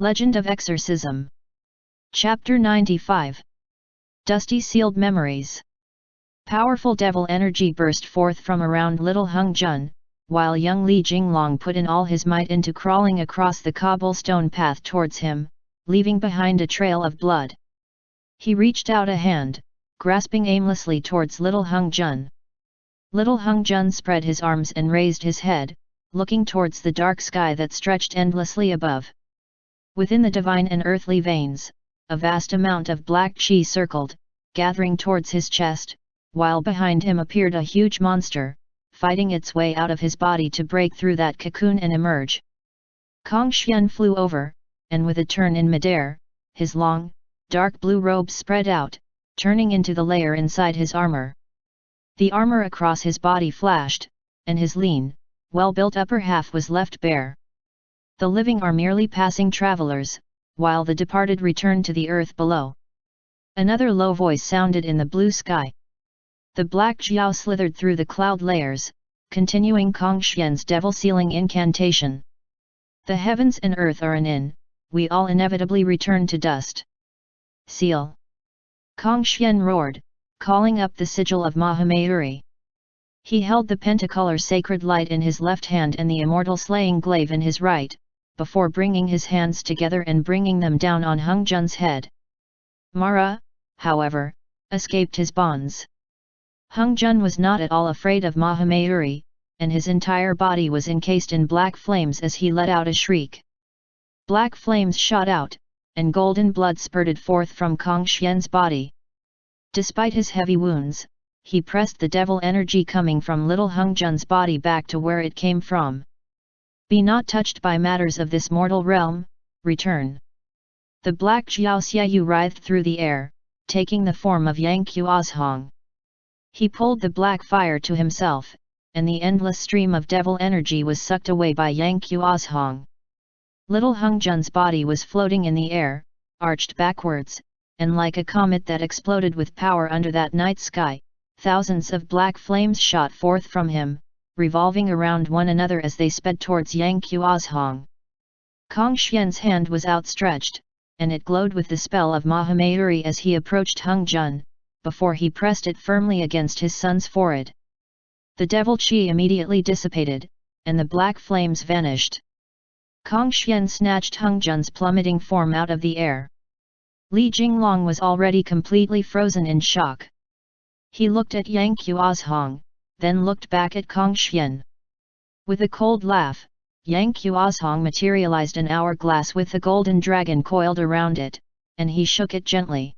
Legend of Exorcism. Chapter 95. Dusty Sealed Memories. Powerful devil energy burst forth from around little Hung Jun, while young Li Jinglong put in all his might into crawling across the cobblestone path towards him, leaving behind a trail of blood. He reached out a hand, grasping aimlessly towards little Hung Jun. Little Hung Jun spread his arms and raised his head, looking towards the dark sky that stretched endlessly above. Within the divine and earthly veins, a vast amount of black chi circled, gathering towards his chest, while behind him appeared a huge monster, fighting its way out of his body to break through that cocoon and emerge. Kong Xian flew over, and with a turn in midair, his long, dark blue robe spread out, turning into the layer inside his armor. The armor across his body flashed, and his lean, well-built upper half was left bare. The living are merely passing travelers, while the departed return to the earth below. Another low voice sounded in the blue sky. The black jiao slithered through the cloud layers, continuing Kong Xian's devil-sealing incantation. The heavens and earth are an inn, we all inevitably return to dust. Seal! Kong Xian roared, calling up the sigil of Mahamayuri. He held the pentacolor sacred light in his left hand and the immortal slaying glaive in his right, before bringing his hands together and bringing them down on Hung Jun's head. Mara, however, escaped his bonds. Hung Jun was not at all afraid of Mahamayuri, and his entire body was encased in black flames as he let out a shriek. Black flames shot out, and golden blood spurted forth from Kong Xian's body. Despite his heavy wounds, he pressed the devil energy coming from little Hung Jun's body back to where it came from. Be not touched by matters of this mortal realm, return. The black Jiao Xiaoyu writhed through the air, taking the form of Yang Qiuzhong. He pulled the black fire to himself, and the endless stream of devil energy was sucked away by Yang Qiuzhong. Little Hung Jun's body was floating in the air, arched backwards, and like a comet that exploded with power under that night sky, thousands of black flames shot forth from him, revolving around one another as they sped towards Yang Qiuzhong. Kong Xian's hand was outstretched, and it glowed with the spell of Mahamayuri as he approached Hung Jun, before he pressed it firmly against his son's forehead. The devil chi immediately dissipated, and the black flames vanished. Kong Xian snatched Hung Jun's plummeting form out of the air. Li Jinglong was already completely frozen in shock. He looked at Yang Qiuzhong, then looked back at Kong Xian. With a cold laugh, Yang Qiuzhong materialized an hourglass with a golden dragon coiled around it, and he shook it gently.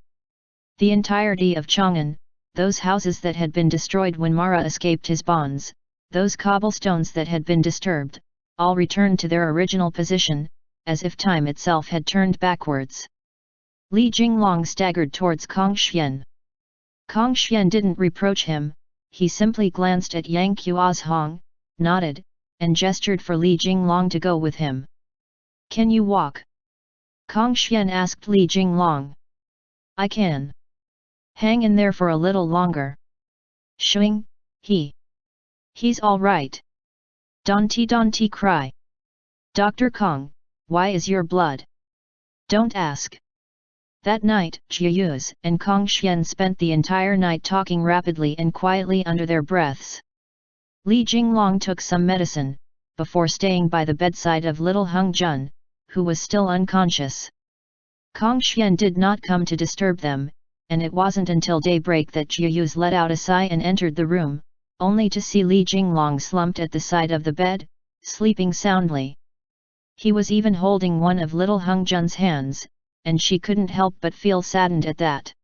The entirety of Chang'an, those houses that had been destroyed when Mara escaped his bonds, those cobblestones that had been disturbed, all returned to their original position, as if time itself had turned backwards. Li Jinglong staggered towards Kong Xian. Kong Xian didn't reproach him, he simply glanced at Yang Qiuzhong, nodded, and gestured for Li Jinglong to go with him. Can you walk? Kong Xian asked Li Jinglong. I can. Hang in there for a little longer. Shuing, he's all right. Don-ti cry. Dr. Kong, why is your blood? Don't ask. That night, Jiayuz and Kong Xian spent the entire night talking rapidly and quietly under their breaths. Li Jinglong took some medicine, before staying by the bedside of little Hung Jun, who was still unconscious. Kong Xian did not come to disturb them, and it wasn't until daybreak that Jiayuz let out a sigh and entered the room, only to see Li Jinglong slumped at the side of the bed, sleeping soundly. He was even holding one of little Hung Jun's hands, and she couldn't help but feel saddened at that.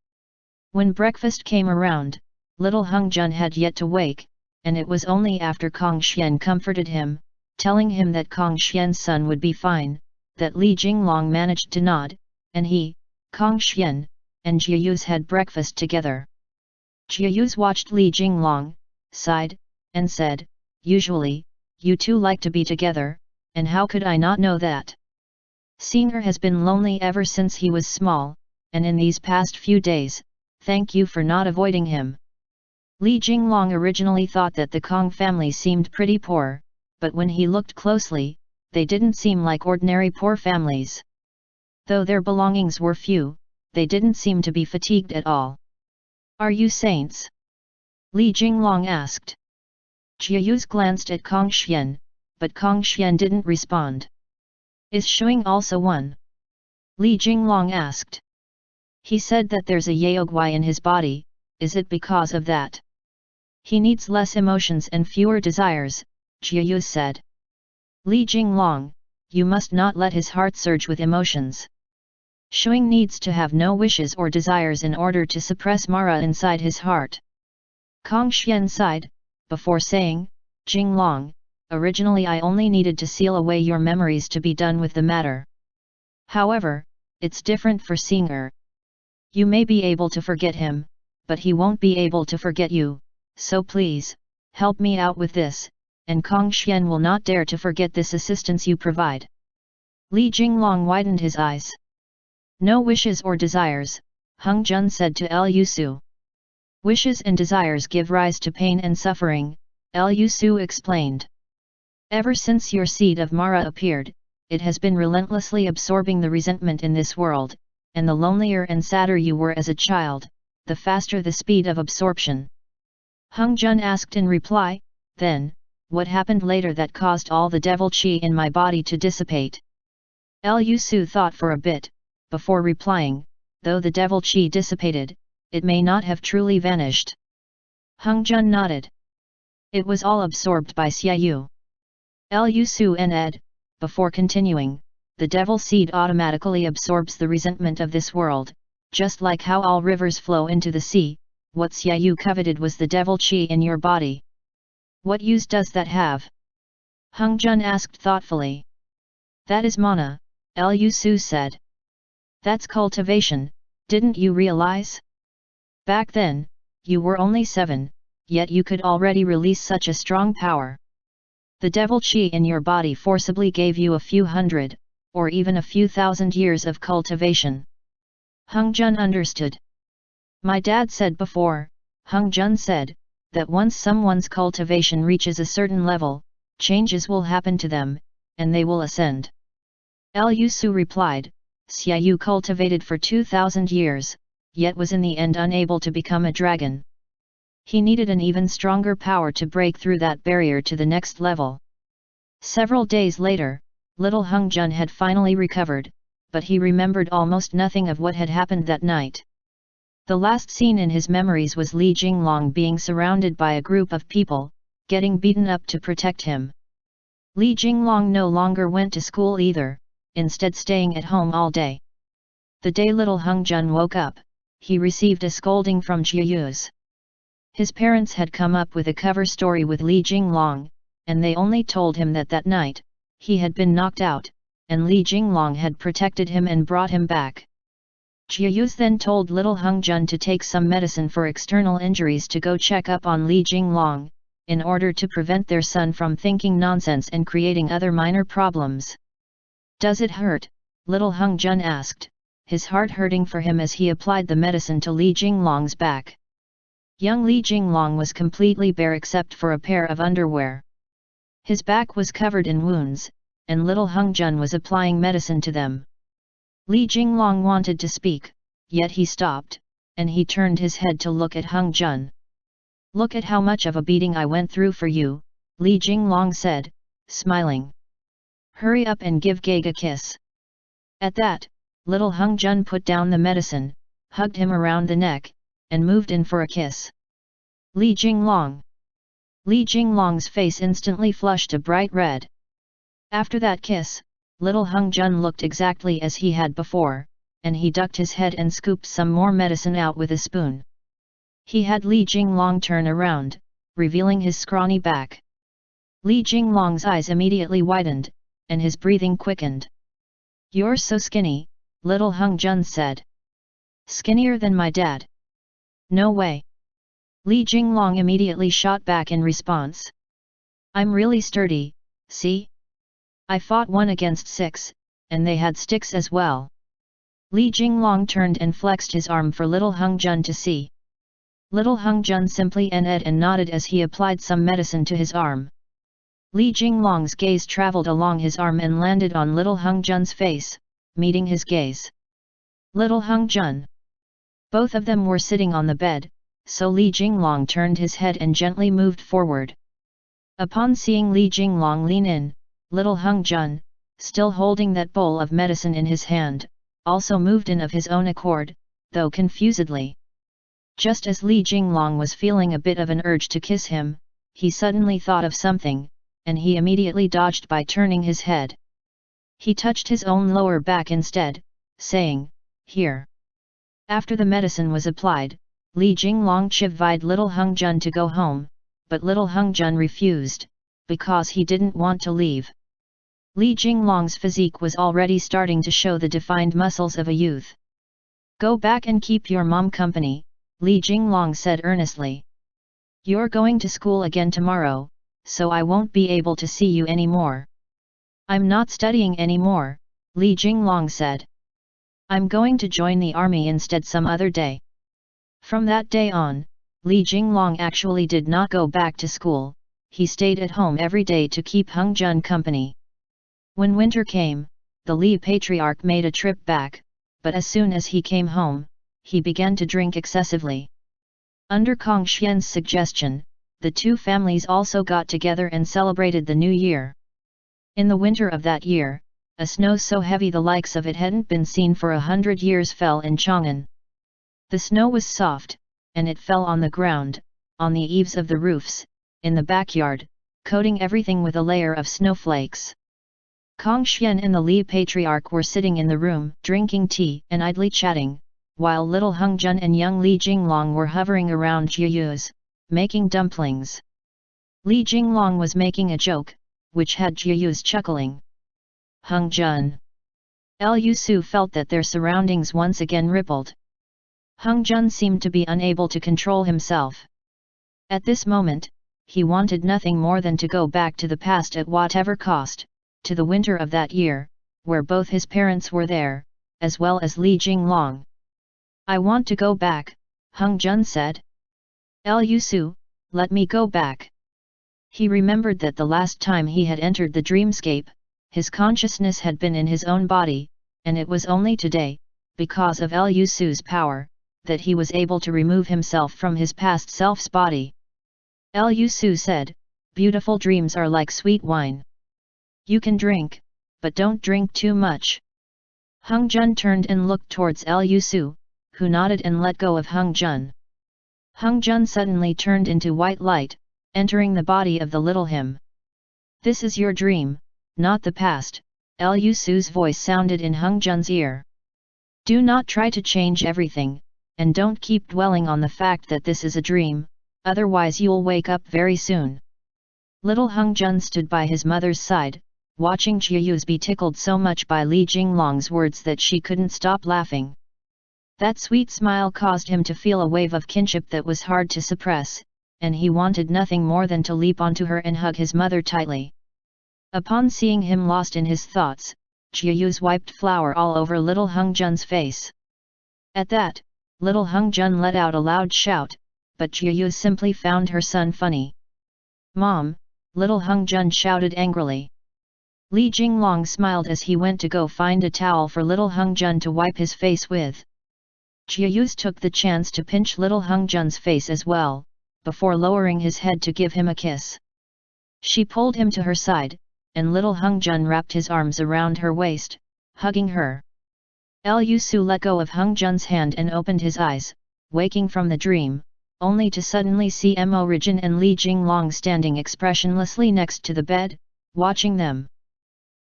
When breakfast came around, little Hung Jun had yet to wake, and it was only after Kong Xian comforted him, telling him that Kong Xian's son would be fine, that Li Jinglong managed to nod, and he, Kong Xian, and Jiayuz had breakfast together. Jiayuz watched Li Jinglong, sighed, and said, "Usually, you two like to be together, and how could I not know that? Senior has been lonely ever since he was small, and in these past few days, thank you for not avoiding him." Li Jinglong originally thought that the Kong family seemed pretty poor, but when he looked closely, they didn't seem like ordinary poor families. Though their belongings were few, they didn't seem to be fatigued at all. Are you saints? Li Jinglong asked. Jiayuz glanced at Kong Xian, but Kong Xian didn't respond. Is Shuing also one? Li Jinglong asked. He said that there's a Yaogui in his body. Is it because of that? He needs less emotions and fewer desires, Jiayuz said. Li Jinglong, you must not let his heart surge with emotions. Shuing needs to have no wishes or desires in order to suppress Mara inside his heart. Kong Xian sighed, before saying, Jinglong, originally I only needed to seal away your memories to be done with the matter. However, it's different for Singer. You may be able to forget him, but he won't be able to forget you, so please, help me out with this, and Kong Xian will not dare to forget this assistance you provide. Li Jinglong widened his eyes. No wishes or desires, Hung Jun said to Lu Su. Wishes and desires give rise to pain and suffering, Lu Su explained. Ever since your seed of Mara appeared, it has been relentlessly absorbing the resentment in this world, and the lonelier and sadder you were as a child, the faster the speed of absorption. Hung Jun asked in reply, then, what happened later that caused all the devil qi in my body to dissipate? Lu Su thought for a bit, before replying, though the devil qi dissipated, it may not have truly vanished. Hung Jun nodded. It was all absorbed by Xiaoyu. Lu Su Ned, before continuing, the devil seed automatically absorbs the resentment of this world, just like how all rivers flow into the sea. What Xiaoyu coveted was the devil qi in your body. What use does that have? Hung Jun asked thoughtfully. That is mana, Lu Su said. That's cultivation, didn't you realize? Back then, you were only 7, yet you could already release such a strong power. The devil qi in your body forcibly gave you a few hundred, or even a few thousand years of cultivation. Hung Jun understood. My dad said before, Hung Jun said, that once someone's cultivation reaches a certain level, changes will happen to them, and they will ascend. Lu Su replied, Xiaoyu cultivated for 2,000 years, yet was in the end unable to become a dragon. He needed an even stronger power to break through that barrier to the next level. Several days later, little Hung Jun had finally recovered, but he remembered almost nothing of what had happened that night. The last scene in his memories was Li Jinglong being surrounded by a group of people, getting beaten up to protect him. Li Jinglong no longer went to school either, instead staying at home all day. The day little Hung Jun woke up, he received a scolding from Jiayuz. His parents had come up with a cover story with Li Jinglong, and they only told him that that night, he had been knocked out, and Li Jinglong had protected him and brought him back. Jiayuz then told little Hung Jun to take some medicine for external injuries to go check up on Li Jinglong, in order to prevent their son from thinking nonsense and creating other minor problems. Does it hurt? Little Hung Jun asked, his heart hurting for him as he applied the medicine to Li Jinglong's back. Young Li Jinglong was completely bare except for a pair of underwear. His back was covered in wounds, and little Hung Jun was applying medicine to them. Li Jinglong wanted to speak, yet he stopped, and he turned his head to look at Hung Jun. Look at how much of a beating I went through for you, Li Jinglong said, smiling. Hurry up and give Geg a kiss. At that, little Hung Jun put down the medicine, hugged him around the neck, and moved in for a kiss. Li Jinglong. Li Jinglong's face instantly flushed a bright red. After that kiss, little Hung Jun looked exactly as he had before, and he ducked his head and scooped some more medicine out with a spoon. He had Li Jinglong turn around, revealing his scrawny back. Li Jinglong's eyes immediately widened, and his breathing quickened. You're so skinny, little Hung Jun said. Skinnier than my dad? No way. Li Jinglong immediately shot back in response. I'm really sturdy, see? I fought 1 against 6, and they had sticks as well. Li Jinglong turned and flexed his arm for little Hung Jun to see. Little Hung Jun simply nodded and nodded as he applied some medicine to his arm. Li Jinglong's gaze traveled along his arm and landed on little Hung Jun's face, meeting his gaze. Little Hung Jun. Both of them were sitting on the bed, so Li Jinglong turned his head and gently moved forward. Upon seeing Li Jinglong lean in, little Hung Jun, still holding that bowl of medicine in his hand, also moved in of his own accord, though confusedly. Just as Li Jinglong was feeling a bit of an urge to kiss him, he suddenly thought of something, and he immediately dodged by turning his head. He touched his own lower back instead, saying, "Here." After the medicine was applied, Li Jinglong chivied little Hung Jun to go home, but little Hung Jun refused, because he didn't want to leave. Li Jinglong's physique was already starting to show the defined muscles of a youth. "Go back and keep your mom company," Li Jinglong said earnestly. "You're going to school again tomorrow, so I won't be able to see you anymore." "I'm not studying anymore," Li Jinglong said. "I'm going to join the army instead some other day." From that day on, Li Jinglong actually did not go back to school, he stayed at home every day to keep Hung Jun company. When winter came, the Li patriarch made a trip back, but as soon as he came home, he began to drink excessively. Under Kong Xian's suggestion, the two families also got together and celebrated the New Year. In the winter of that year, a snow so heavy the likes of it hadn't been seen for 100 years fell in Chang'an. The snow was soft, and it fell on the ground, on the eaves of the roofs, in the backyard, coating everything with a layer of snowflakes. Kong Xian and the Li patriarch were sitting in the room, drinking tea and idly chatting, while little Hung Jun and young Li Jinglong were hovering around Jiayu's, making dumplings. Li Jinglong was making a joke, which had Jiayu's chuckling. "Hung Jun." Liu Su felt that their surroundings once again rippled. Hung Jun seemed to be unable to control himself. At this moment, he wanted nothing more than to go back to the past at whatever cost, to the winter of that year, where both his parents were there, as well as Li Jinglong. "I want to go back," Hung Jun said. "Liu Su, let me go back." He remembered that the last time he had entered the dreamscape, his consciousness had been in his own body, and it was only today, because of Liu Su's power, that he was able to remove himself from his past self's body. Liu Su said, "Beautiful dreams are like sweet wine. You can drink, but don't drink too much." Hung Jun turned and looked towards Liu Su, who nodded and let go of Hung Jun. Hung Jun suddenly turned into white light, entering the body of the little him. "This is your dream, not the past," Liu Su's voice sounded in Hung Jun's ear. "Do not try to change everything, and don't keep dwelling on the fact that this is a dream, otherwise you'll wake up very soon." Little Hung Jun stood by his mother's side, watching Jiayu's be tickled so much by Li Jinglong's words that she couldn't stop laughing. That sweet smile caused him to feel a wave of kinship that was hard to suppress, and he wanted nothing more than to leap onto her and hug his mother tightly. Upon seeing him lost in his thoughts, Jiayu's wiped flour all over little Hung Jun's face. At that, little Hung Jun let out a loud shout, but Jiayu simply found her son funny. "Mom!" little Hung Jun shouted angrily. Li Jinglong smiled as he went to go find a towel for little Hung Jun to wipe his face with. Jiayu took the chance to pinch little Hung Jun's face as well, before lowering his head to give him a kiss. She pulled him to her side, and little Hung Jun wrapped his arms around her waist, hugging her. Liu Su let go of Hung Jun's hand and opened his eyes, waking from the dream, only to suddenly see Mo Rijin and Li Jinglong standing expressionlessly next to the bed, watching them.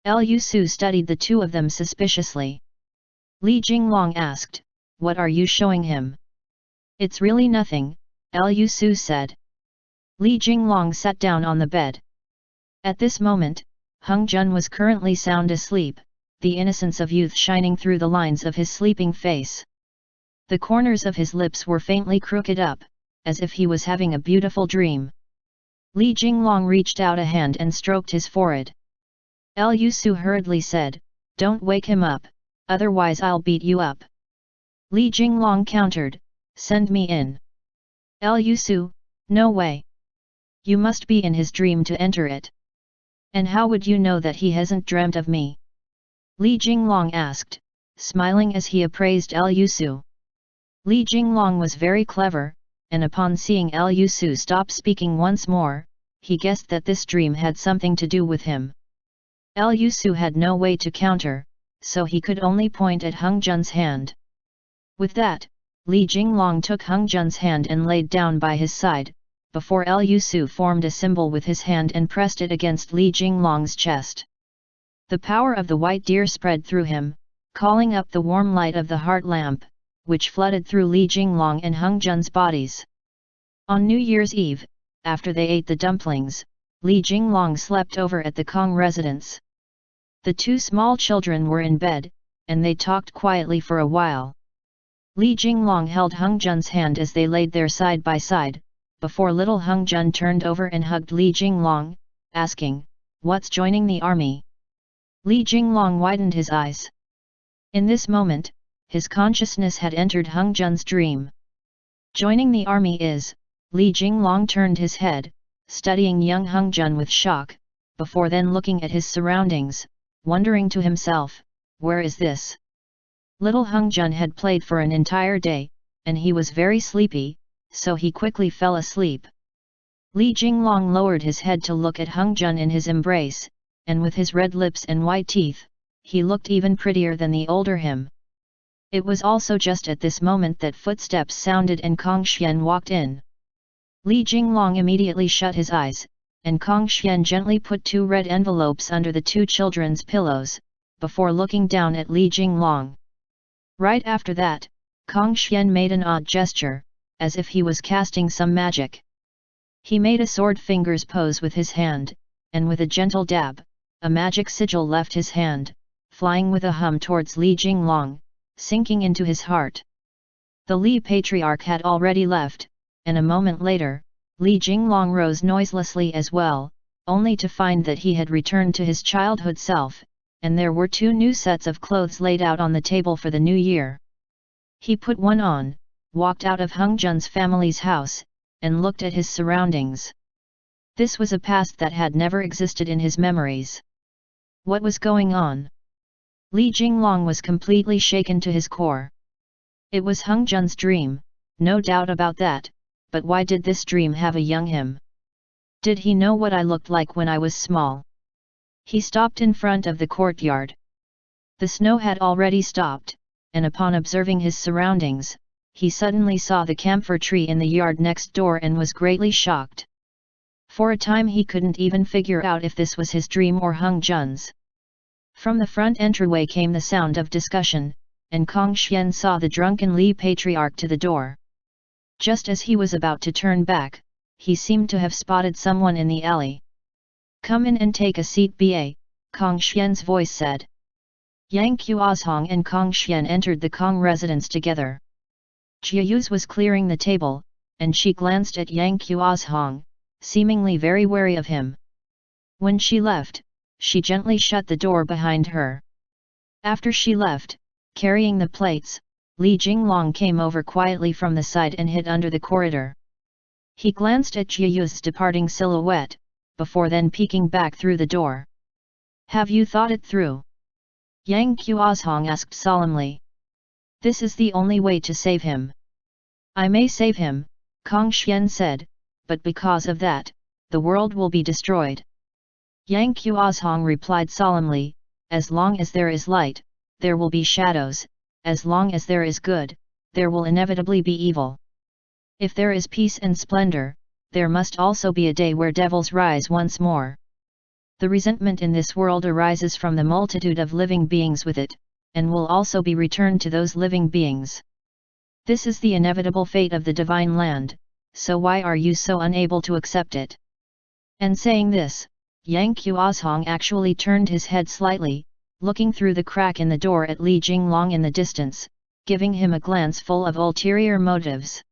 Liu Su studied the two of them suspiciously. Li Jinglong asked, "What are you showing him?" "It's really nothing," Liu Su said. Li Jinglong sat down on the bed. At this moment, Hung Jun was currently sound asleep, the innocence of youth shining through the lines of his sleeping face. The corners of his lips were faintly crooked up, as if he was having a beautiful dream. Li Jinglong reached out a hand and stroked his forehead. Liu Su hurriedly said, "Don't wake him up, otherwise I'll beat you up." Li Jinglong countered, "Send me in." Liu Su, "No way. You must be in his dream to enter it. And how would you know that he hasn't dreamt of me?" Li Jinglong asked, smiling as he appraised Liu Su. Li Jinglong was very clever, and upon seeing Liu Su stop speaking once more, he guessed that this dream had something to do with him. Liu Su had no way to counter, so he could only point at Hung Jun's hand. With that, Li Jinglong took Hung Jun's hand and laid down by his side, before Liu Su formed a symbol with his hand and pressed it against Li Jinglong's chest. The power of the white deer spread through him, calling up the warm light of the heart lamp, which flooded through Li Jinglong and Hung Jun's bodies. On New Year's Eve, after they ate the dumplings, Li Jinglong slept over at the Kong residence. The two small children were in bed, and they talked quietly for a while. Li Jinglong held Hung Jun's hand as they laid there side by side, before little Hung Jun turned over and hugged Li Jinglong, asking, "What's joining the army?" Li Jinglong widened his eyes. In this moment, his consciousness had entered Hung Jun's dream. Joining the army is, Li Jinglong turned his head, studying young Hung Jun with shock, before then looking at his surroundings, wondering to himself, where is this? Little Hung Jun had played for an entire day, and he was very sleepy, so he quickly fell asleep. Li Jinglong lowered his head to look at Hung Jun in his embrace, and with his red lips and white teeth, he looked even prettier than the older him. It was also just at this moment that footsteps sounded and Kong Xian walked in. Li Jinglong immediately shut his eyes, and Kong Xian gently put 2 red envelopes under the 2 children's pillows, before looking down at Li Jinglong. Right after that, Kong Xian made an odd gesture, as if he was casting some magic. He made a sword fingers pose with his hand, and with a gentle dab, a magic sigil left his hand, flying with a hum towards Li Jinglong, sinking into his heart. The Li patriarch had already left, and a moment later, Li Jinglong rose noiselessly as well, only to find that he had returned to his childhood self, and there were 2 new sets of clothes laid out on the table for the new year. He put one on, walked out of Hung Jun's family's house, and looked at his surroundings. This was a past that had never existed in his memories. What was going on? Li Jinglong was completely shaken to his core. It was Hung Jun's dream, no doubt about that, but why did this dream have a young him? Did he know what I looked like when I was small? He stopped in front of the courtyard. The snow had already stopped, and upon observing his surroundings, he suddenly saw the camphor tree in the yard next door and was greatly shocked. For a time he couldn't even figure out if this was his dream or Hung Jun's. From the front entryway came the sound of discussion, and Kong Xian saw the drunken Li patriarch to the door. Just as he was about to turn back, he seemed to have spotted someone in the alley. "Come in and take a seat, ba," Kong Xian's voice said. Yang Qiuzhong and Kong Xian entered the Kong residence together. Jiayuz was clearing the table, and she glanced at Yang Qiuzhong, seemingly very wary of him. When she left, she gently shut the door behind her. After she left, carrying the plates, Li Jinglong came over quietly from the side and hid under the corridor. He glanced at Jiayuz's departing silhouette, before then peeking back through the door. "Have you thought it through?" Yang Qiuzhong asked solemnly. "This is the only way to save him." "I may save him," Kong Xian said, "but because of that, the world will be destroyed." Yang Qiuzhong replied solemnly, "As long as there is light, there will be shadows, as long as there is good, there will inevitably be evil. If there is peace and splendor, there must also be a day where devils rise once more. The resentment in this world arises from the multitude of living beings with it, and will also be returned to those living beings. This is the inevitable fate of the divine land, so why are you so unable to accept it?" And saying this, Yang Qiuzhong actually turned his head slightly, looking through the crack in the door at Li Jinglong in the distance, giving him a glance full of ulterior motives.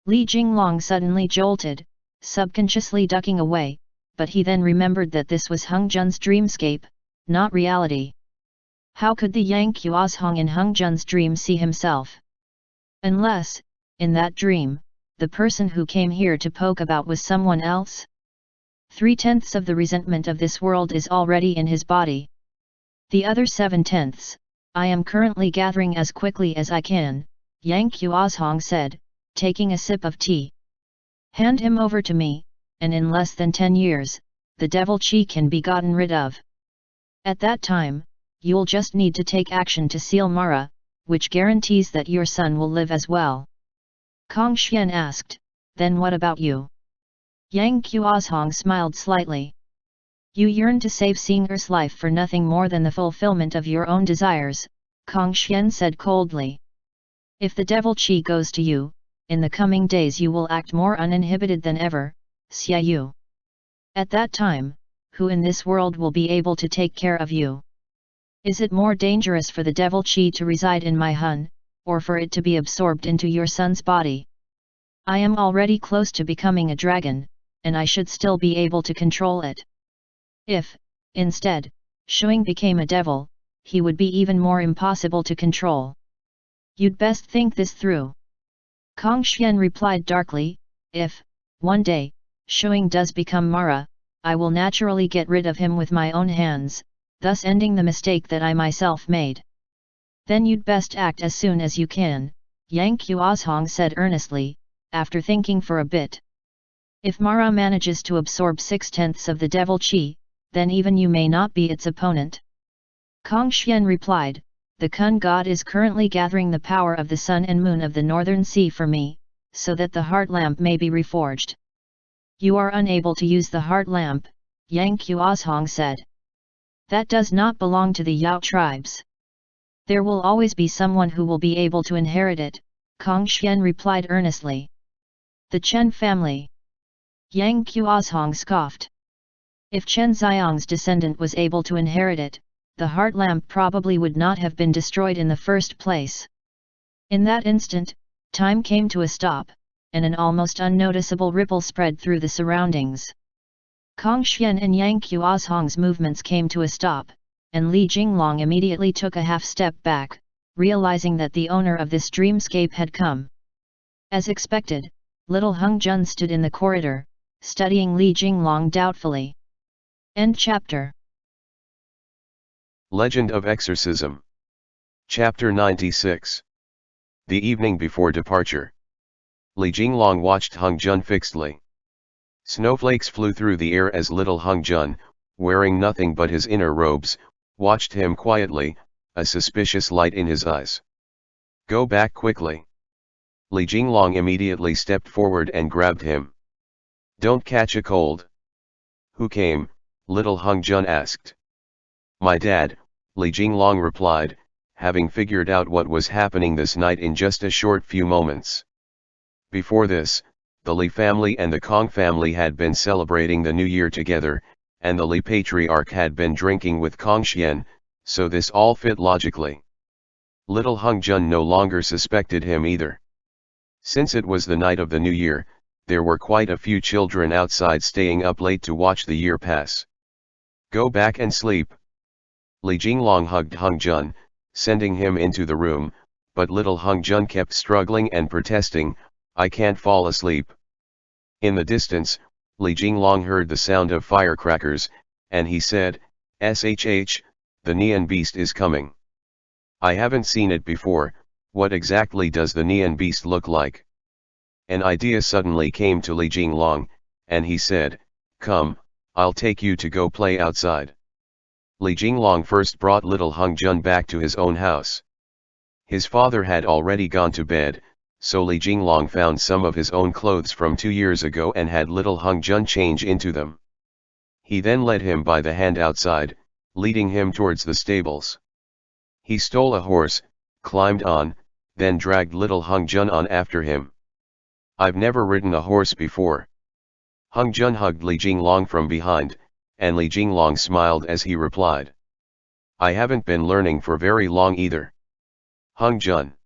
Li Jinglong suddenly jolted, subconsciously ducking away, but he then remembered that this was Hung Jun's dreamscape, not reality. How could the Yang Qiuzhong in Hung Jun's dream see himself? Unless, in that dream, the person who came here to poke about was someone else? 3/10 of the resentment of this world is already in his body. The other 7/10, I am currently gathering as quickly as I can, Yang Qiuzhong said, taking a sip of tea. Hand him over to me, and in less than 10 years, the devil Qi can be gotten rid of. At that time, you'll just need to take action to seal Mara, which guarantees that your son will live as well. Kong Xian asked, then what about you? Yang Qiuzhong smiled slightly. You yearn to save Xing'er's life for nothing more than the fulfillment of your own desires, Kong Xian said coldly. If the devil Qi goes to you, in the coming days you will act more uninhibited than ever, Xia Yu. At that time, who in this world will be able to take care of you? Is it more dangerous for the devil Qi to reside in my Hun, or for it to be absorbed into your son's body? I am already close to becoming a dragon, and I should still be able to control it. If, instead, Shuing became a devil, he would be even more impossible to control. You'd best think this through. Kong Xian replied darkly, if, one day, Shuing does become Mara, I will naturally get rid of him with my own hands, thus ending the mistake that I myself made. Then you'd best act as soon as you can, Yang Qiuzhong said earnestly, after thinking for a bit. If Mara manages to absorb 6/10 of the devil Qi, then even you may not be its opponent. Kong Xian replied, the Kun god is currently gathering the power of the sun and moon of the northern sea for me, so that the heart lamp may be reforged. You are unable to use the heart lamp, Yang Qiuzhong said. That does not belong to the Yao tribes. There will always be someone who will be able to inherit it, Kong Xian replied earnestly. The Chen family. Yang Qiuzhong scoffed. If Chen Xiang's descendant was able to inherit it, the heart lamp probably would not have been destroyed in the first place. In that instant, time came to a stop, and an almost unnoticeable ripple spread through the surroundings. Kong Xian and Yang Qiuzhong's movements came to a stop, and Li Jinglong immediately took a half-step back, realizing that the owner of this dreamscape had come. As expected, little Hung Jun stood in the corridor, studying Li Jinglong doubtfully. End chapter. Legend of Exorcism. Chapter 96. The evening before departure. Li Jinglong watched Hung Jun fixedly. Snowflakes flew through the air as little Hung Jun, wearing nothing but his inner robes, watched him quietly, a suspicious light in his eyes. Go back quickly. Li Jinglong immediately stepped forward and grabbed him. Don't catch a cold. Who came? Little Hung Jun asked. My dad, Li Jinglong replied, having figured out what was happening this night in just a short few moments. Before this, the Li family and the Kong family had been celebrating the New Year together, and the Li patriarch had been drinking with Kong Xian, so this all fit logically. Little Hung Jun no longer suspected him either. Since it was the night of the New Year, there were quite a few children outside staying up late to watch the year pass. Go back and sleep. Li Jinglong hugged Hung Jun, sending him into the room, but little Hung Jun kept struggling and protesting, I can't fall asleep. In the distance, Li Jinglong heard the sound of firecrackers, and he said, SHH, the neon beast is coming. I haven't seen it before, what exactly does the neon beast look like? An idea suddenly came to Li Jinglong, and he said, come, I'll take you to go play outside. Li Jinglong first brought little Hung Jun back to his own house. His father had already gone to bed, so Li Jinglong found some of his own clothes from 2 years ago and had little Hung Jun change into them. He then led him by the hand outside, leading him towards the stables. He stole a horse, climbed on, then dragged little Hung Jun on after him. I've never ridden a horse before. Hung Jun hugged Li Jinglong from behind, and Li Jinglong smiled as he replied. I haven't been learning for very long either. Hung Jun.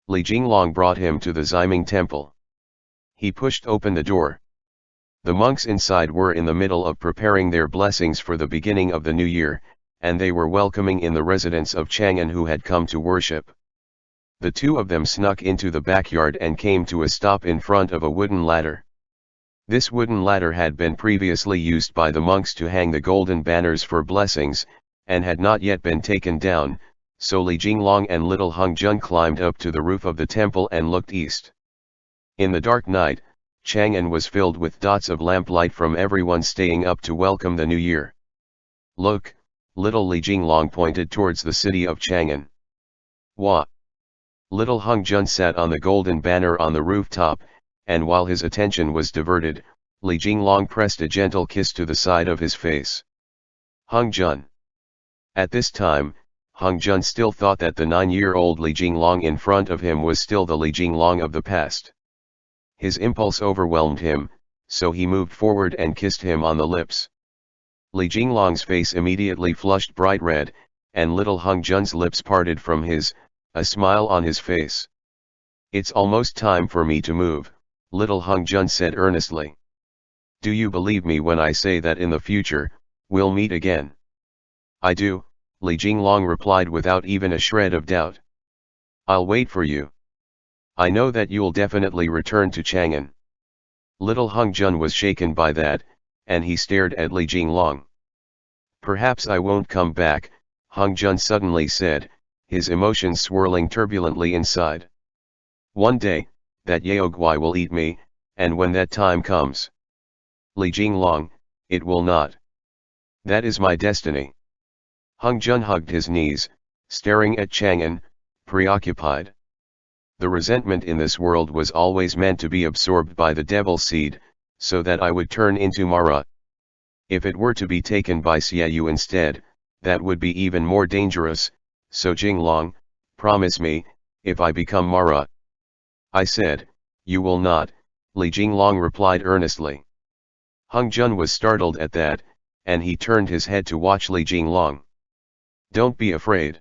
Li Jinglong brought him to the Ximing temple. He pushed open the door. The monks inside were in the middle of preparing their blessings for the beginning of the new year, and they were welcoming in the residents of Chang'an who had come to worship. The two of them snuck into the backyard and came to a stop in front of a wooden ladder. This wooden ladder had been previously used by the monks to hang the golden banners for blessings, and had not yet been taken down, so Li Jinglong and little Hung Jun climbed up to the roof of the temple and looked east. In the dark night, Chang'an was filled with dots of lamplight from everyone staying up to welcome the new year. Look, little Li Jinglong pointed towards the city of Chang'an. Wah! Little Hung Jun sat on the golden banner on the rooftop, and while his attention was diverted, Li Jinglong pressed a gentle kiss to the side of his face. Hung Jun. At this time, Hung Jun still thought that the 9-year-old Li Jinglong in front of him was still the Li Jinglong of the past. His impulse overwhelmed him, so he moved forward and kissed him on the lips. Li Jinglong's face immediately flushed bright red, and little Hung Jun's lips parted from his, a smile on his face. It's almost time for me to move, little Hung Jun said earnestly. Do you believe me when I say that in the future, we'll meet again? I do, Li Jinglong replied without even a shred of doubt. I'll wait for you. I know that you'll definitely return to Chang'an. Little Hung Jun was shaken by that, and he stared at Li Jinglong. Perhaps I won't come back, Hung Jun suddenly said, his emotions swirling turbulently inside. One day, that Yaoguai will eat me, and when that time comes. Li Jinglong, it will not. That is my destiny. Hung Jun hugged his knees, staring at Chang'an, preoccupied. The resentment in this world was always meant to be absorbed by the devil seed, so that I would turn into Mara. If it were to be taken by Xiaoyu instead, that would be even more dangerous, so Jinglong, promise me, if I become Mara. I said, you will not, Li Jinglong replied earnestly. Hung Jun was startled at that, and he turned his head to watch Li Jinglong. Don't be afraid.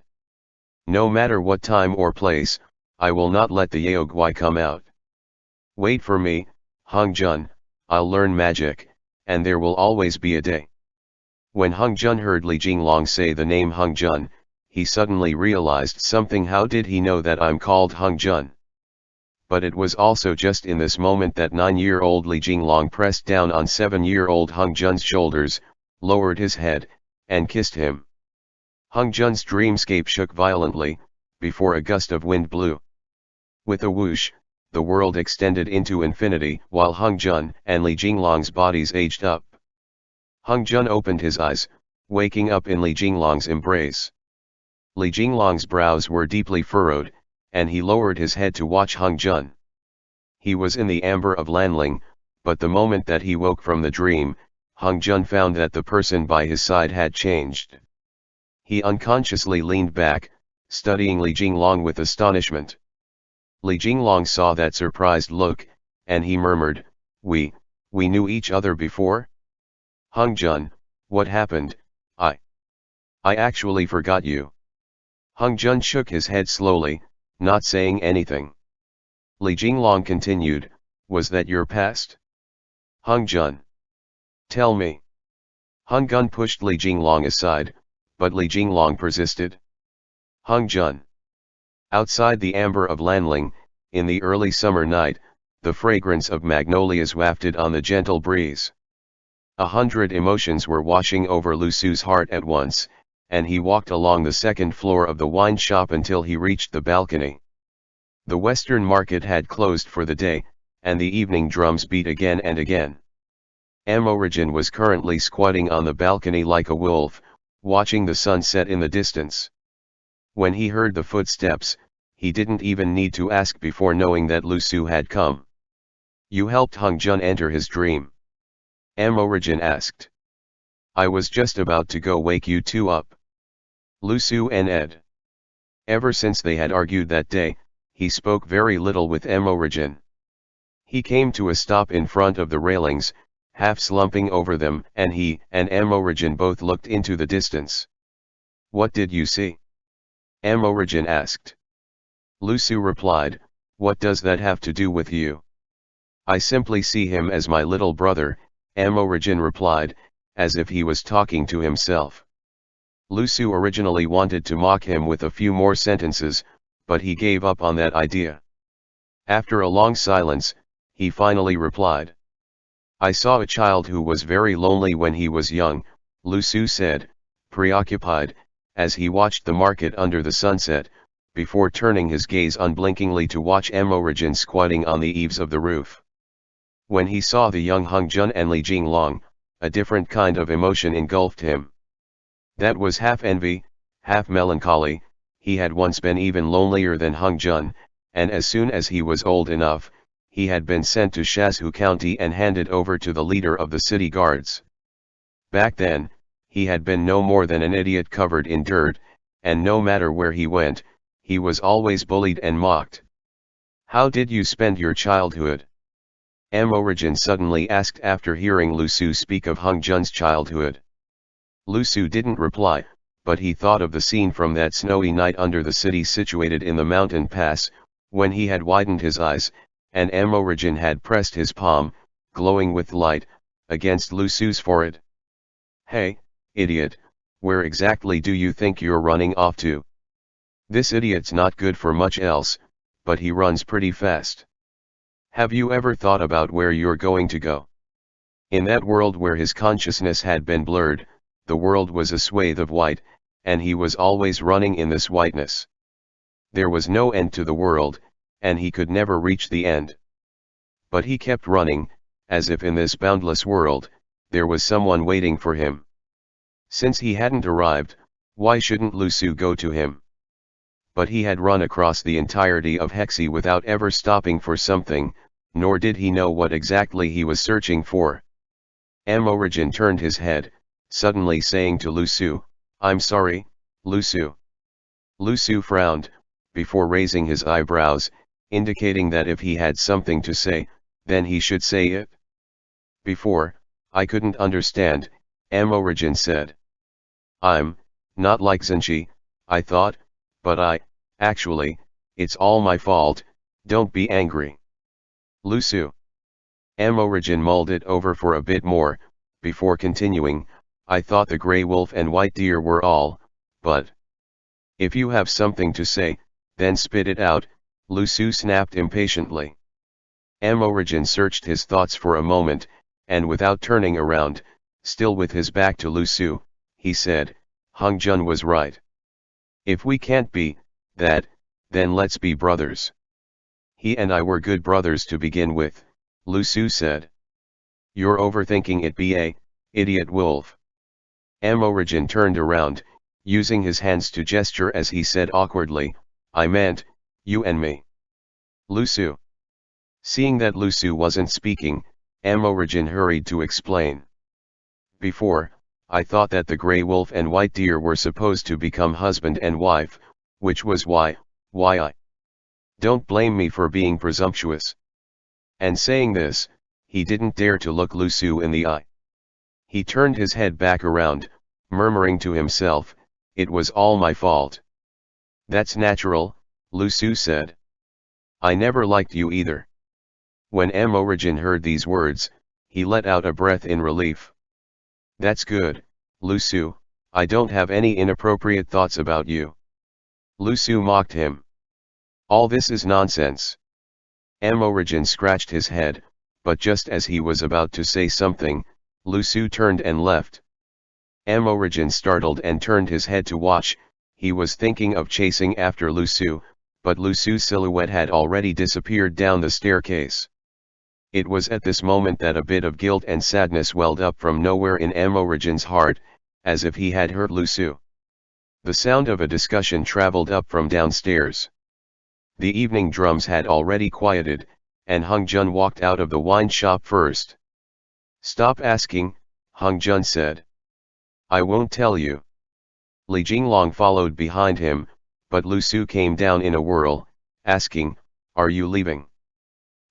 No matter what time or place, I will not let the Yaoguai come out. Wait for me, Hung Jun, I'll learn magic, and there will always be a day. When Hung Jun heard Li Jinglong say the name Hung Jun, he suddenly realized something. How did he know that I'm called Hung Jun? But it was also just in this moment that 9-year-old Li Jinglong pressed down on 7-year-old Hung Jun's shoulders, lowered his head, and kissed him. Hung Jun's dreamscape shook violently, before a gust of wind blew. With a whoosh, the world extended into infinity while Hung Jun and Li Jinglong's bodies aged up. Hung Jun opened his eyes, waking up in Li Jinglong's embrace. Li Jinglong's brows were deeply furrowed, and he lowered his head to watch Hung Jun. He was in the amber of Lanling, but the moment that he woke from the dream, Hung Jun found that the person by his side had changed. He unconsciously leaned back, studying Li Jinglong with astonishment. Li Jinglong saw that surprised look, and he murmured, We knew each other before? Hung Jun, what happened? I actually forgot you. Hung Jun shook his head slowly, not saying anything. Li Jinglong continued, was that your past? Hung Jun. Tell me. Hung Jun pushed Li Jinglong aside, but Li Jinglong persisted. Hung Jun. Outside the amber of Lanling, in the early summer night, the fragrance of magnolias wafted on the gentle breeze. 100 emotions were washing over Lu Su's heart at once, and he walked along the second floor of the wine shop until he reached the balcony. The Western market had closed for the day, and the evening drums beat again and again. Amorigin was currently squatting on the balcony like a wolf, watching the sun set in the distance. When he heard the footsteps, he didn't even need to ask before knowing that Lu Su had come. You helped Hung Jun enter his dream? Amorigin asked. I was just about to go wake you two up. Lu Su and Ed. Ever since they had argued that day, he spoke very little with Amorigin. He came to a stop in front of the railings, half slumping over them, and he and Amorigin both looked into the distance. What did you see? Amorigin asked. Lu Su replied, what does that have to do with you? I simply see him as my little brother, Amorigin replied, as if he was talking to himself. Lu Su originally wanted to mock him with a few more sentences, but he gave up on that idea. After a long silence, he finally replied. I saw a child who was very lonely when he was young, Lu Su said, preoccupied, as he watched the market under the sunset, before turning his gaze unblinkingly to watch Emorigin squatting on the eaves of the roof. When he saw the young Hung Jun and Li Jinglong, a different kind of emotion engulfed him. That was half envy, half melancholy. He had once been even lonelier than Hung Jun, and as soon as he was old enough, he had been sent to Shazhu County and handed over to the leader of the city guards. Back then, he had been no more than an idiot covered in dirt, and no matter where he went, he was always bullied and mocked. "How did you spend your childhood?" Emorigin suddenly asked after hearing Lu Su speak of Hung Jun's childhood. Lu Su didn't reply, but he thought of the scene from that snowy night under the city situated in the mountain pass, when he had widened his eyes, and Emorigin had pressed his palm, glowing with light, against Lu Su's forehead. "Hey, idiot, where exactly do you think you're running off to? This idiot's not good for much else, but he runs pretty fast. Have you ever thought about where you're going to go?" In that world where his consciousness had been blurred, the world was a swathe of white, and he was always running in this whiteness. There was no end to the world, and he could never reach the end. But he kept running, as if in this boundless world, there was someone waiting for him. Since he hadn't arrived, why shouldn't Lu Su go to him? But he had run across the entirety of Hexi without ever stopping for something, nor did he know what exactly he was searching for. Emorigin turned his head, suddenly saying to Lu Su, "I'm sorry, Lu Su." Lu Su frowned, before raising his eyebrows, indicating that if he had something to say, then he should say it. "Before, I couldn't understand," Emorigin said. "I'm not like Zenshi, I thought, but actually, it's all my fault, don't be angry." "Lu Su." Emorigin mulled it over for a bit more, before continuing, "I thought the gray wolf and white deer were all, but if you have something to say, then spit it out," Lu Su snapped impatiently. Emorigin searched his thoughts for a moment, and without turning around, still with his back to Lu Su, he said, "Hung Jun was right. If we can't be that, then let's be brothers." "He and I were good brothers to begin with," Lu Su said. "You're overthinking it, ba, idiot wolf." Emorigin turned around, using his hands to gesture as he said awkwardly, "I meant, you and me." "Lu Su." Seeing that Lu Su wasn't speaking, Emorigin hurried to explain. "Before, I thought that the gray wolf and white deer were supposed to become husband and wife, which was why I... Don't blame me for being presumptuous." And saying this, he didn't dare to look Lu Su in the eye. He turned his head back around, murmuring to himself, "It was all my fault." "That's natural," Lu Su said. "I never liked you either." When Emorigin heard these words, he let out a breath in relief. "That's good, Lu Su, I don't have any inappropriate thoughts about you." Lu Su mocked him. "All this is nonsense." Emorigin scratched his head, but just as he was about to say something, Lu Su turned and left. Emorigin startled and turned his head to watch. He was thinking of chasing after Lu Su, but Lu Su's silhouette had already disappeared down the staircase. It was at this moment that a bit of guilt and sadness welled up from nowhere in Emorigin's heart, as if he had hurt Lu Su. The sound of a discussion traveled up from downstairs. The evening drums had already quieted, and Hung Jun walked out of the wine shop first. "Stop asking," Hung Jun said. "I won't tell you." Li Jinglong followed behind him, but Lu Su came down in a whirl, asking, "Are you leaving?"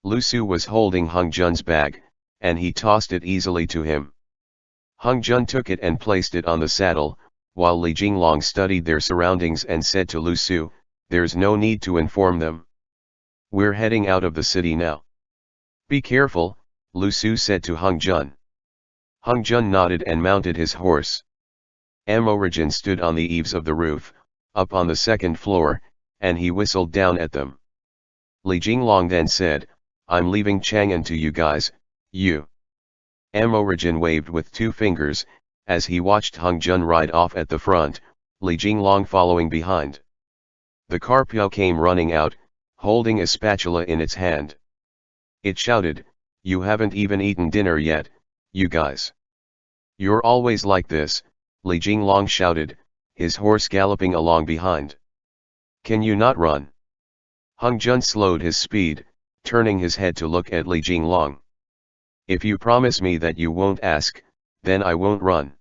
Lu Su was holding Hung Jun's bag, and he tossed it easily to him. Hung Jun took it and placed it on the saddle, while Li Jinglong studied their surroundings and said to Lu Su, "There's no need to inform them. We're heading out of the city now." "Be careful," Lu Su said to Hung Jun. Hung Jun nodded and mounted his horse. Emorigin stood on the eaves of the roof, up on the second floor, and he whistled down at them. Li Jinglong then said, "I'm leaving Chang'an to you guys, you." Emorigin waved with two fingers, as he watched Hung Jun ride off at the front, Li Jinglong following behind. The Carpio came running out, holding a spatula in its hand. It shouted, "You haven't even eaten dinner yet, you guys. You're always like this," Li Jinglong shouted, his horse galloping along behind. "Can you not run?" Hung Jun slowed his speed, turning his head to look at Li Jinglong. "If you promise me that you won't ask, then I won't run."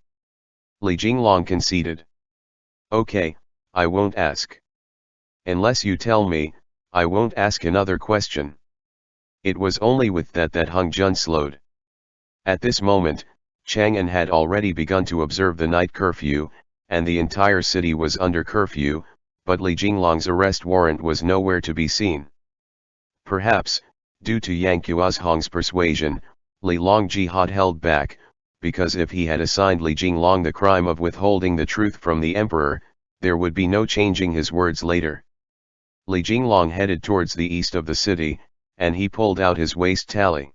Li Jinglong conceded. "Okay, I won't ask. Unless you tell me, I won't ask another question." It was only with that Hung Jun slowed. At this moment, Chang'an had already begun to observe the night curfew, and the entire city was under curfew, but Li Jinglong's arrest warrant was nowhere to be seen. Perhaps, due to Yang Qiuzhong's persuasion, Li Longji had held back, because if he had assigned Li Jinglong the crime of withholding the truth from the emperor, there would be no changing his words later. Li Jinglong headed towards the east of the city, and he pulled out his waist tally.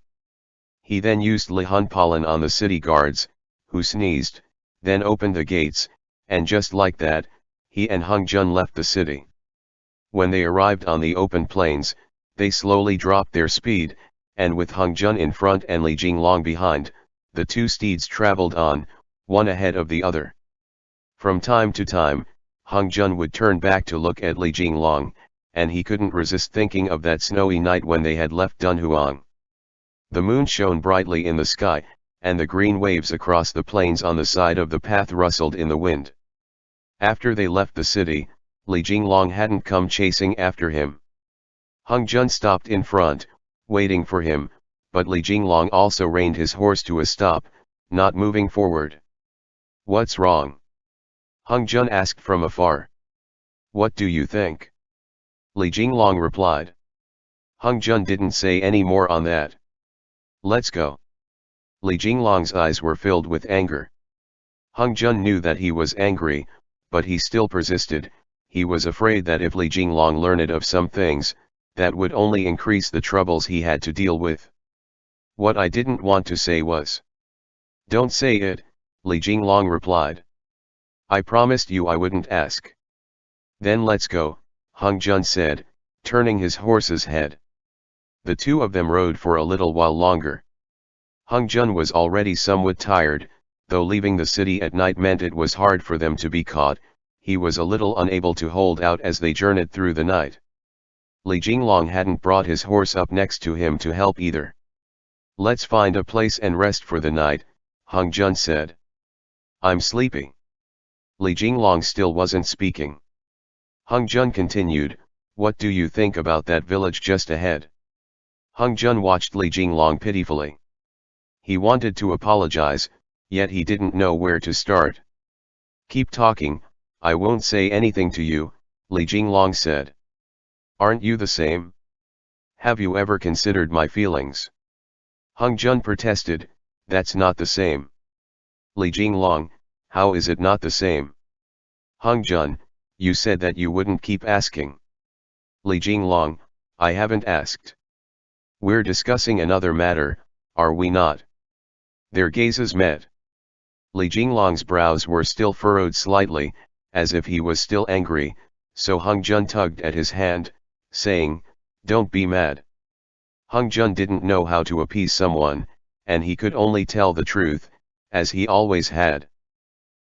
He then used Li Hunpalan on the city guards, who sneezed, then opened the gates, and just like that, he and Hung Jun left the city. When they arrived on the open plains, they slowly dropped their speed, and with Hung Jun in front and Li Jinglong behind, the two steeds traveled on, one ahead of the other. From time to time, Hung Jun would turn back to look at Li Jinglong, and he couldn't resist thinking of that snowy night when they had left Dunhuang. The moon shone brightly in the sky, and the green waves across the plains on the side of the path rustled in the wind. After they left the city, Li Jinglong hadn't come chasing after him. Hung Jun stopped in front, waiting for him, but Li Jinglong also reined his horse to a stop, not moving forward. "What's wrong?" Hung Jun asked from afar. "What do you think?" Li Jinglong replied. Hung Jun didn't say any more on that. "Let's go." Li Jinglong's eyes were filled with anger. Hung Jun knew that he was angry, but he still persisted. He was afraid that if Li Jinglong learned of some things, that would only increase the troubles he had to deal with. "What I didn't want to say was..." "Don't say it," Li Jinglong replied. "I promised you I wouldn't ask." "Then let's go," Hung Jun said, turning his horse's head. The two of them rode for a little while longer. Hung Jun was already somewhat tired, though leaving the city at night meant it was hard for them to be caught. He was a little unable to hold out as they journeyed through the night. Li Jinglong hadn't brought his horse up next to him to help either. "Let's find a place and rest for the night," Hung Jun said. "I'm sleepy." Li Jinglong still wasn't speaking. Hung Jun continued, "What do you think about that village just ahead?" Hung Jun watched Li Jinglong pitifully. He wanted to apologize, yet he didn't know where to start. "Keep talking, I won't say anything to you," Li Jinglong said. "Aren't you the same? Have you ever considered my feelings?" Hung Jun protested, "That's not the same." "Li Jinglong, how is it not the same?" "Hung Jun, you said that you wouldn't keep asking." "Li Jinglong, I haven't asked. We're discussing another matter, are we not?" Their gazes met. Li Jinglong's brows were still furrowed slightly, as if he was still angry, so Hung Jun tugged at his hand, saying, "Don't be mad." Hung Jun didn't know how to appease someone, and he could only tell the truth, as he always had.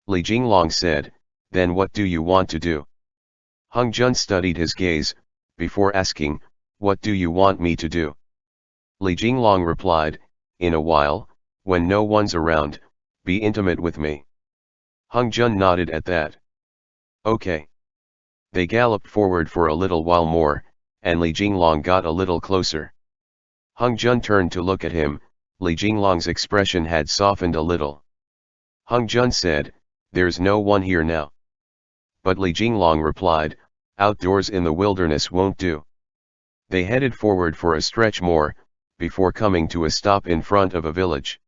Li Jinglong said, "Then what do you want to do?" Hung Jun studied his gaze, before asking, "What do you want me to do?" Li Jinglong replied, "In a while, when no one's around, be intimate with me." Hung Jun nodded at that. "Okay." They galloped forward for a little while more, and Li Jinglong got a little closer. Hung Jun turned to look at him. Li Jinglong's expression had softened a little. Hung Jun said, "There's no one here now." But Li Jinglong replied, "Outdoors in the wilderness won't do." They headed forward for a stretch more, before coming to a stop in front of a village.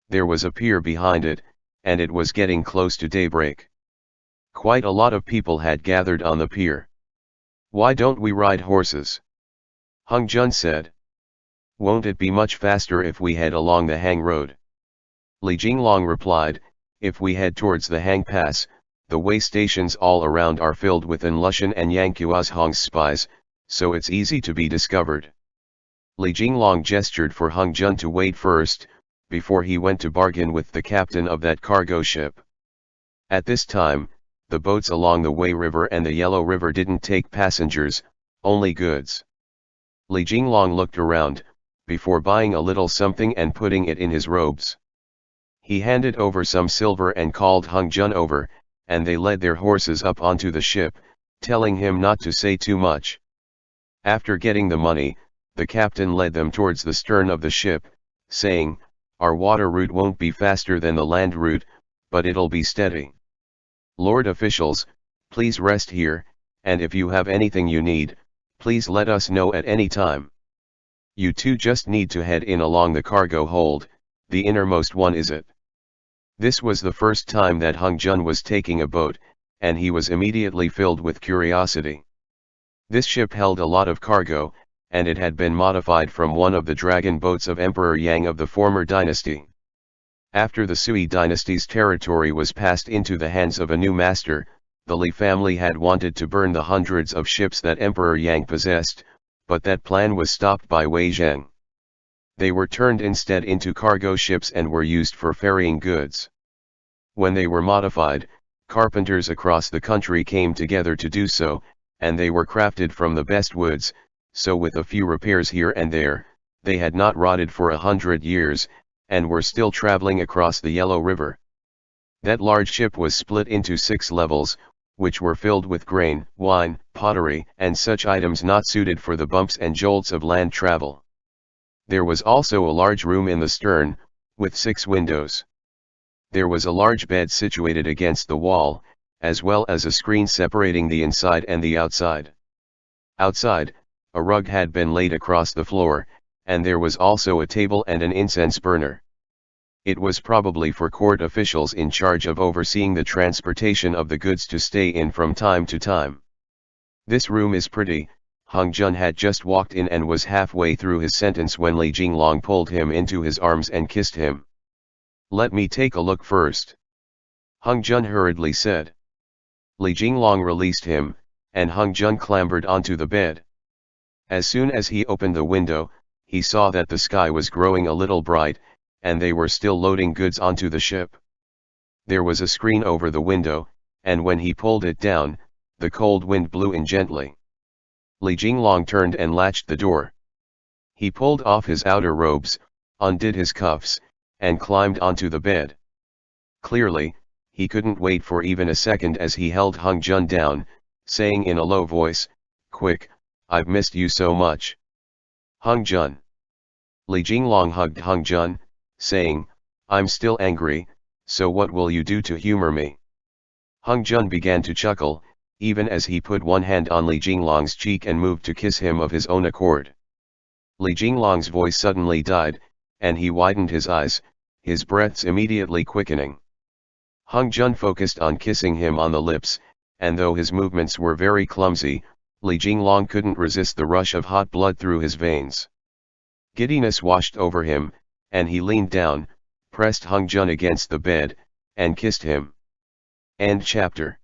There was a pier behind it, and it was getting close to daybreak. Quite a lot of people had gathered on the pier. "Why don't we ride horses?" Hung Jun said. "Won't it be much faster if we head along the hang road?" Li Jinglong replied, If we head towards the Hang Pass, the way stations all around are filled with An Lushan and Yang Hong's spies, so it's easy to be discovered. Li Jinglong gestured for Hung Jun to wait first, before he went to bargain with the captain of that cargo ship. At this time, the boats along the Wei River and the Yellow River didn't take passengers, only goods. Li Jinglong looked around, before buying a little something and putting it in his robes. He handed over some silver and called Hung Jun over, and they led their horses up onto the ship, telling him not to say too much. After getting the money, the captain led them towards the stern of the ship, saying, "Our water route won't be faster than the land route, but it'll be steady. Lord officials, please rest here, and if you have anything you need, please let us know at any time. You two just need to head in along the cargo hold, the innermost one is it." This was the first time that Hung Jun was taking a boat, and he was immediately filled with curiosity. This ship held a lot of cargo, and it had been modified from one of the dragon boats of Emperor Yang of the former dynasty. After the Sui dynasty's territory was passed into the hands of a new master, the Li family had wanted to burn the hundreds of ships that Emperor Yang possessed, but that plan was stopped by Wei Zheng. They were turned instead into cargo ships and were used for ferrying goods. When they were modified, carpenters across the country came together to do so, and they were crafted from the best woods, so with a few repairs here and there, they had not rotted for 100 years, and were still traveling across the Yellow River. That large ship was split into 6 levels, which were filled with grain, wine, pottery, and such items not suited for the bumps and jolts of land travel. There was also a large room in the stern, with 6 windows. There was a large bed situated against the wall, as well as a screen separating the inside and the outside. Outside, a rug had been laid across the floor, and there was also a table and an incense burner. It was probably for court officials in charge of overseeing the transportation of the goods to stay in from time to time. "This room is pretty." Hung Jun had just walked in and was halfway through his sentence when Li Jinglong pulled him into his arms and kissed him. "Let me take a look first," Hung Jun hurriedly said. Li Jinglong released him, and Hung Jun clambered onto the bed. As soon as he opened the window, he saw that the sky was growing a little bright, and they were still loading goods onto the ship. There was a screen over the window, and when he pulled it down, the cold wind blew in gently. Li Jinglong turned and latched the door. He pulled off his outer robes, undid his cuffs, and climbed onto the bed. Clearly, he couldn't wait for even a second as he held Hung Jun down, saying in a low voice, "Quick, I've missed you so much." "Hung Jun." Li Jinglong hugged Hung Jun, saying, "I'm still angry, so what will you do to humor me?" Hung Jun began to chuckle, even as he put one hand on Li Jinglong's cheek and moved to kiss him of his own accord. Li Jinglong's voice suddenly died, and he widened his eyes, his breaths immediately quickening. Hung Jun focused on kissing him on the lips, and though his movements were very clumsy, Li Jinglong couldn't resist the rush of hot blood through his veins. Giddiness washed over him, and he leaned down, pressed Hung Jun against the bed, and kissed him. End chapter.